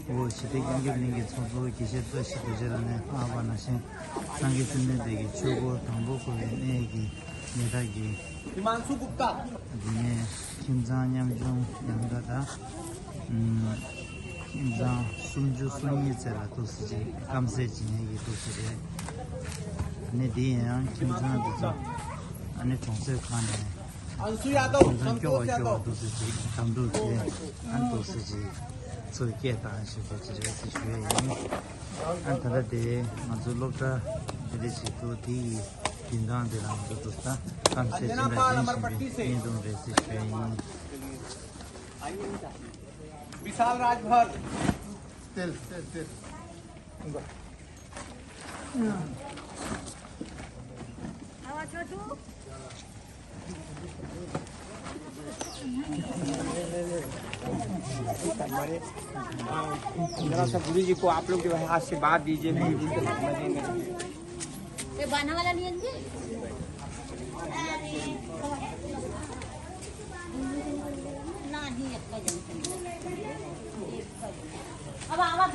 वो 시대 경기는 게 전부 기계도 시대절에 아바나신 상기순내 되게 주고 당보고의 내기 내다기 हिमांशु गुप्ता 아니네 김장냠 중 양가다 김장 숨주 순이제라 도스지 감세지 얘기 도스지 내디야 김장도 안에 정세 칸에 अंशु यादव संतोष यादव 도스지 감도지 안 도스지 저게다 시도지를 주의 안타다데 맞을로다 데리시도디 긴장되는 것도다 감세진의 인도 레시스트레인 विशाल राजभर तेल जरा सा गुरु जी को आप लोग जो है हाथ से बात दीजिए ये बाना वाला नहीं है जी ना ही एक का अब आवाज